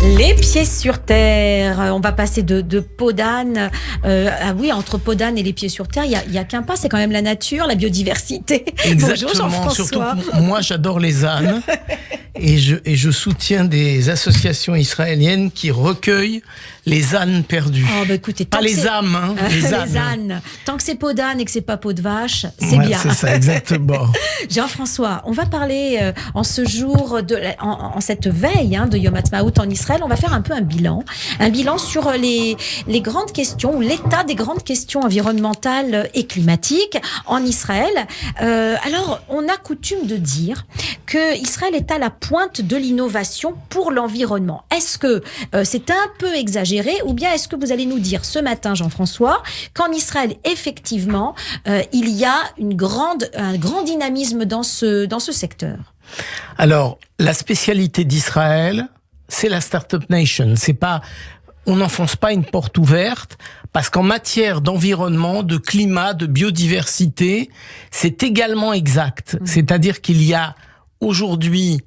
Les pieds sur terre. On va passer de peau d'âne. Oui, entre peau d'âne et les pieds sur terre, il y a qu'un pas. C'est quand même la nature, la biodiversité. Exactement. Bonjour Jean-François. Surtout que moi, j'adore les ânes. Et je soutiens des associations israéliennes qui recueillent les ânes perdus. Oh, bah écoutez, pas les âmes, hein, les ânes. Les ânes. Tant que c'est peau d'âne et que c'est pas peau de vache, c'est bien. C'est ça, exactement. Jean-François, on va parler en ce jour, en cette veille de Yom Ha'atzmaut en Israël, on va faire un peu un bilan sur les grandes questions, ou l'état des grandes questions environnementales et climatiques en Israël. Alors, on a coutume de dire que Israël est à la pointe de l'innovation pour l'environnement. Est-ce que c'est un peu exagéré, ou bien est-ce que vous allez nous dire ce matin, Jean-François, qu'en Israël, effectivement, il y a un grand dynamisme dans ce secteur? Alors, la spécialité d'Israël, c'est la Startup Nation. On n'enfonce pas une porte ouverte, parce qu'en matière d'environnement, de climat, de biodiversité, c'est également exact. C'est-à-dire qu'il y a aujourd'hui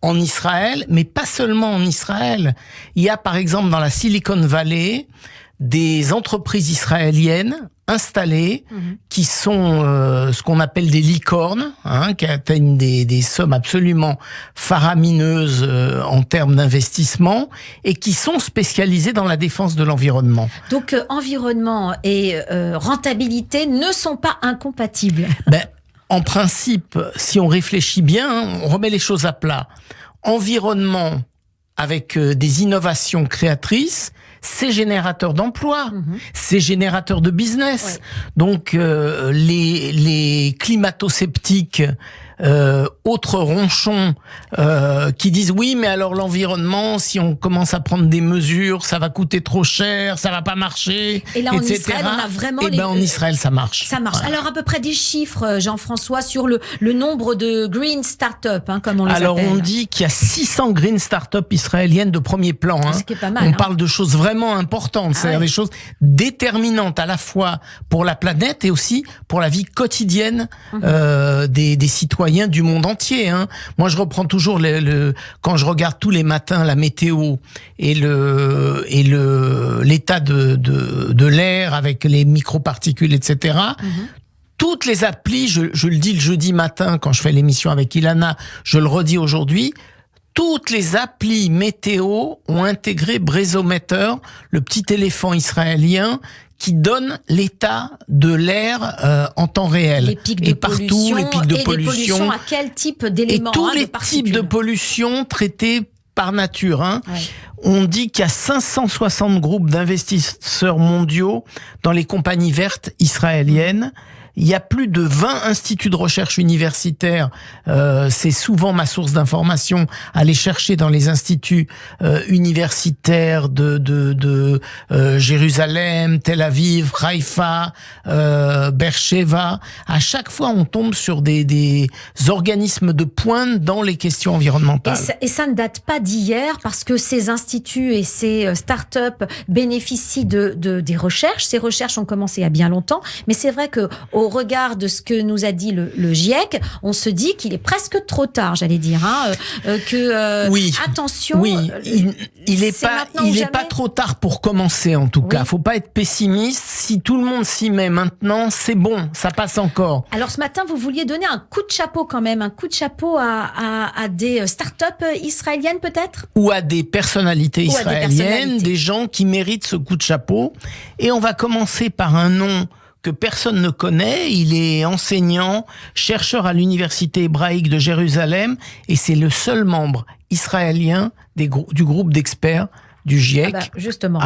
en Israël, mais pas seulement en Israël. Il y a par exemple dans la Silicon Valley des entreprises israéliennes installées qui sont ce qu'on appelle des licornes, qui atteignent des sommes absolument faramineuses en termes d'investissement et qui sont spécialisées dans la défense de l'environnement. Donc environnement et rentabilité ne sont pas incompatibles. En principe, si on réfléchit bien, on remet les choses à plat. Environnement avec des innovations créatrices, c'est générateur d'emplois, c'est générateur de business. Ouais. Donc les climato-sceptiques, autres ronchons qui disent oui, mais alors l'environnement, si on commence à prendre des mesures, ça va coûter trop cher, ça va pas marcher, et là, etc. En Israël, on a vraiment en Israël, ça marche. Ça marche. Voilà. Alors à peu près des chiffres, Jean-François, sur le nombre de green start-up, comme on les appelle. Alors on dit qu'il y a 600 green start-up israéliennes de premier plan. Ce qui est pas mal. On parle de choses vraiment importantes, c'est-à-dire des choses déterminantes à la fois pour la planète et aussi pour la vie quotidienne des citoyens du monde entier. Moi, je reprends toujours quand je regarde tous les matins la météo et l'état de l'air avec les microparticules, etc. Toutes les applis, je le dis le jeudi matin quand je fais l'émission avec Ilana, je le redis aujourd'hui. Toutes les applis météo ont intégré Breezometer, le petit éléphant israélien qui donne l'état de l'air en temps réel. Les pics de pollution, les pics de pollution. Les pollutions à quel type d'éléments? Et tous les types de pollution traités par nature. Ouais. On dit qu'il y a 560 groupes d'investisseurs mondiaux dans les compagnies vertes israéliennes. Il y a plus de 20 instituts de recherche universitaires. C'est souvent ma source d'information. Aller chercher dans les instituts universitaires de Jérusalem, Tel Aviv, Haïfa, Beersheva. À chaque fois, on tombe sur des organismes de pointe dans les questions environnementales. Et ça ne date pas d'hier, parce que ces instituts et ces start-up bénéficient des recherches. Ces recherches ont commencé il y a bien longtemps, mais c'est vrai que au regard de ce que nous a dit le GIEC, on se dit qu'il est presque trop tard, j'allais dire, oui. Attention. Oui, il est pas trop tard pour commencer, en tout cas. Faut pas être pessimiste. Si tout le monde s'y met maintenant, c'est bon, ça passe encore. Alors ce matin, vous vouliez donner un coup de chapeau quand même, un coup de chapeau à des start-up israéliennes peut-être? Ou à des personnalités israéliennes, des gens qui méritent ce coup de chapeau. Et on va commencer par un nom que personne ne connaît. Il est enseignant, chercheur à l'université hébraïque de Jérusalem, et c'est le seul membre israélien du groupe d'experts du GIEC. Justement.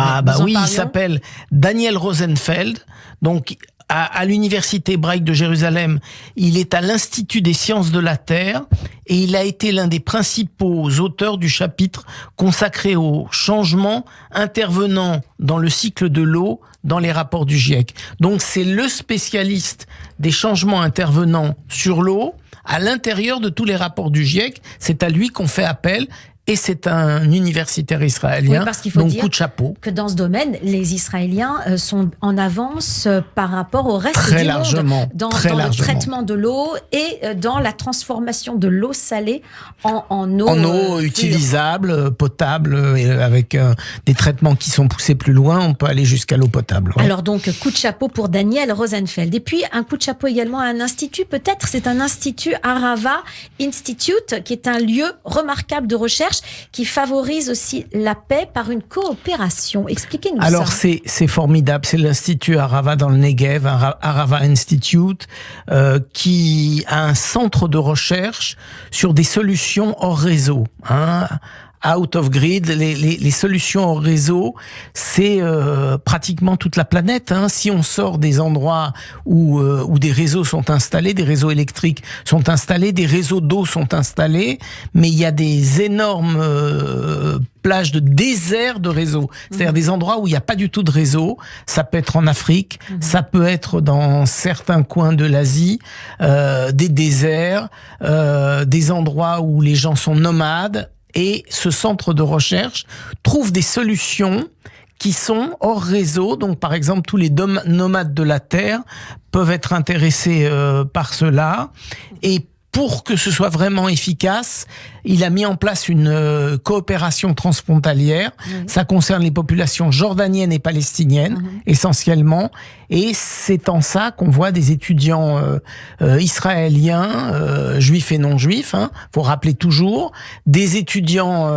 Il s'appelle Daniel Rosenfeld. Donc, à l'université hébraïque de Jérusalem, il est à l'Institut des sciences de la Terre et il a été l'un des principaux auteurs du chapitre consacré aux changements intervenant dans le cycle de l'eau dans les rapports du GIEC. Donc c'est le spécialiste des changements intervenant sur l'eau à l'intérieur de tous les rapports du GIEC. C'est à lui qu'on fait appel. et c'est un universitaire israélien, parce qu'il faut donc dire coup de chapeau. Que dans ce domaine, les Israéliens sont en avance par rapport au reste Très du largement, monde, dans le traitement de l'eau et dans la transformation de l'eau salée en eau utilisable, potable, avec des traitements qui sont poussés plus loin, on peut aller jusqu'à l'eau potable. Ouais. Alors donc, coup de chapeau pour Daniel Rosenfeld. Et puis, un coup de chapeau également à un institut, peut-être, c'est un institut Arava Institute, qui est un lieu remarquable de recherche qui favorise aussi la paix par une coopération. Expliquez-nous ça. Alors c'est formidable, c'est l'Institut Arava dans le Negev, Arava Institute, qui a un centre de recherche sur des solutions hors réseau. Out of grid, les solutions hors réseau, c'est pratiquement toute la planète. Si on sort des endroits où des réseaux sont installés, des réseaux électriques sont installés, des réseaux d'eau sont installés, mais il y a des énormes plages de désert de réseaux, c'est-à-dire des endroits où il n'y a pas du tout de réseau. Ça peut être en Afrique, ça peut être dans certains coins de l'Asie, des déserts, des endroits où les gens sont nomades. Et ce centre de recherche trouve des solutions qui sont hors réseau. Donc, par exemple, tous les nomades de la Terre peuvent être intéressés par cela. Et pour que ce soit vraiment efficace, il a mis en place une coopération transfrontalière. Ça concerne les populations jordaniennes et palestiniennes, essentiellement. Et c'est en ça qu'on voit des étudiants israéliens, juifs et non juifs, faut rappeler toujours, des étudiants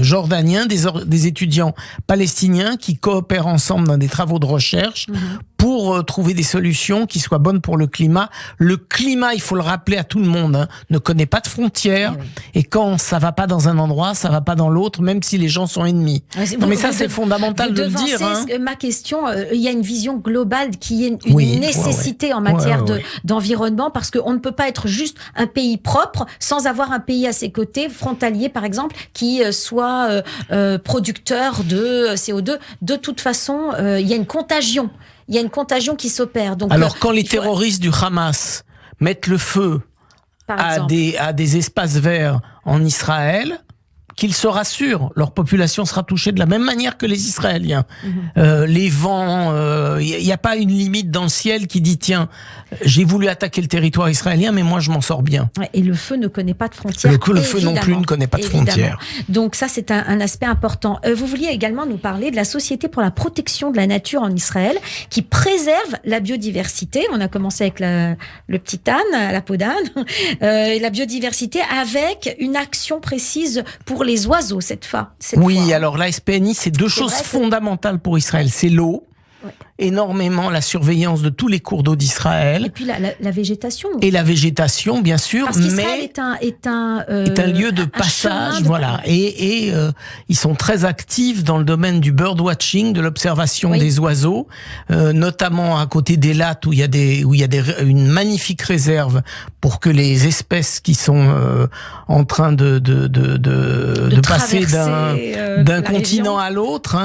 jordaniens, des étudiants palestiniens qui coopèrent ensemble dans des travaux de recherche pour trouver des solutions qui soient bonnes pour le climat. Le climat, il faut le rappeler à tout le monde, ne connaît pas de frontières. Et quand ça va pas dans un endroit, ça va pas dans l'autre, même si les gens sont ennemis. Mais ça, c'est fondamental de le dire. Ma question, il y a une vision globale qui est une nécessité en matière d'environnement, parce qu'on ne peut pas être juste un pays propre sans avoir un pays à ses côtés, frontalier par exemple, qui soit producteur de CO2. De toute façon, il y a une contagion. Il y a une contagion qui s'opère. Donc, alors, quand les terroristes du Hamas mettent le feu à des espaces verts en Israël, qu'ils se rassurent, leur population sera touchée de la même manière que les Israéliens. Les vents, il n'y a pas une limite dans le ciel qui dit tiens, j'ai voulu attaquer le territoire israélien, mais moi je m'en sors bien. Et le feu ne connaît pas de frontières. Le feu non plus ne connaît pas de frontières. Donc ça, c'est un aspect important. Vous vouliez également nous parler de la Société pour la protection de la nature en Israël, qui préserve la biodiversité. On a commencé avec le petit âne, la peau d'âne, et la biodiversité avec une action précise pour les oiseaux cette fois. Alors la SPNI, c'est deux choses fondamentales pour Israël. C'est l'eau, énormément la surveillance de tous les cours d'eau d'Israël. Et puis la végétation. Et la végétation, bien sûr. Parce qu'Israël est un lieu de passage, voilà. Et ils sont très actifs dans le domaine du birdwatching, de l'observation des oiseaux, notamment à côté d'Elat où il y a une magnifique réserve pour que les espèces qui sont en train de passer d'un continent à l'autre,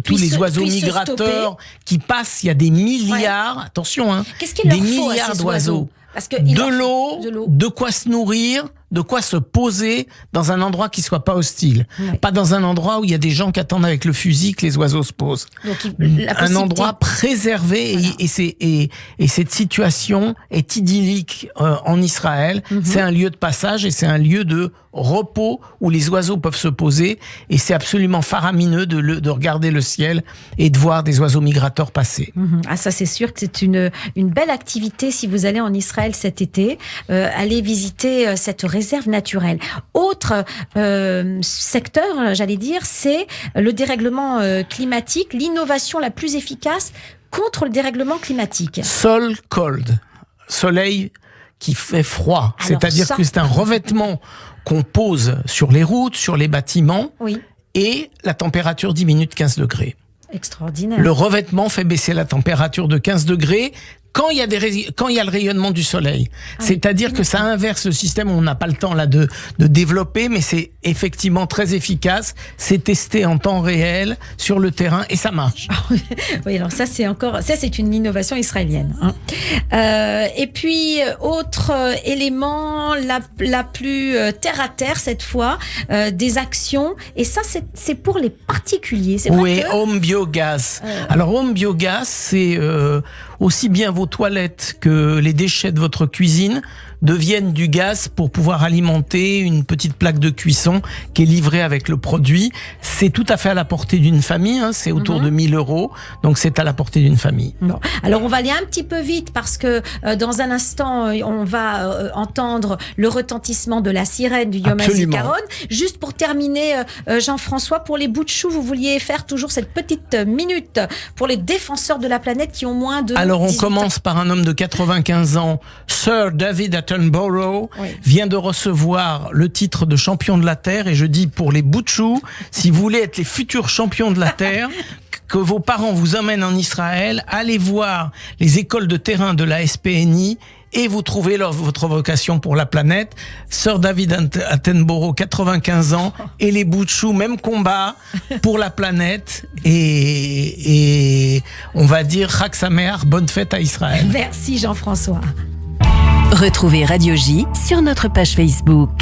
tous les oiseaux migrateurs qui passent, il y a des milliards, attention, des milliards d'oiseaux. De l'eau, de quoi se nourrir, de quoi se poser dans un endroit qui soit pas hostile. Pas dans un endroit où il y a des gens qui attendent avec le fusil que les oiseaux se posent. Donc, un endroit préservé, et cette situation est idyllique en Israël. C'est un lieu de passage et c'est un lieu de repos où les oiseaux peuvent se poser, et c'est absolument faramineux de regarder le ciel et de voir des oiseaux migrateurs passer. Ah, ça c'est sûr que c'est une belle activité si vous allez en Israël cet été, allez visiter cette réserve naturelle. Autre secteur, j'allais dire, c'est le dérèglement climatique, l'innovation la plus efficace contre le dérèglement climatique. Sol cold, soleil qui fait froid, c'est-à-dire que c'est un revêtement qu'on pose sur les routes, sur les bâtiments, et la température diminue de 15 degrés. Extraordinaire. Le revêtement fait baisser la température de 15 degrés quand il y a le rayonnement du soleil. C'est-à-dire que ça inverse le système. On n'a pas le temps là de développer, mais c'est effectivement très efficace. C'est testé en temps réel sur le terrain et ça marche. Oui, alors ça c'est une innovation israélienne. Et puis autre élément, la plus terre à terre cette fois, des actions. Et ça c'est pour les particuliers. C'est oui, vrai que... Home Biogaz. Alors Home Biogaz, c'est aussi bien vos toilettes que les déchets de votre cuisine deviennent du gaz pour pouvoir alimenter une petite plaque de cuisson qui est livrée avec le produit. C'est tout à fait à la portée d'une famille, c'est autour de 1 000 €, donc c'est à la portée d'une famille. Bon. Alors on va aller un petit peu vite parce que dans un instant on va entendre le retentissement de la sirène du Yom HaZikaron. Juste pour terminer, Jean-François, pour les bouts de chou, vous vouliez faire toujours cette petite minute pour les défenseurs de la planète qui ont moins de... Alors on commence par un homme de 95 ans, Sir David Attenborough, vient de recevoir le titre de champion de la Terre, et je dis pour les bouts de chou, si vous voulez être les futurs champions de la Terre, que vos parents vous emmènent en Israël, allez voir les écoles de terrain de la SPNI et vous trouvez votre vocation pour la planète. Sir David Attenborough, 95 ans, et les bouts de chou, même combat pour la planète. Et on va dire Chag Sameach, bonne fête à Israël. Merci Jean-François. Retrouvez Radio J sur notre page Facebook.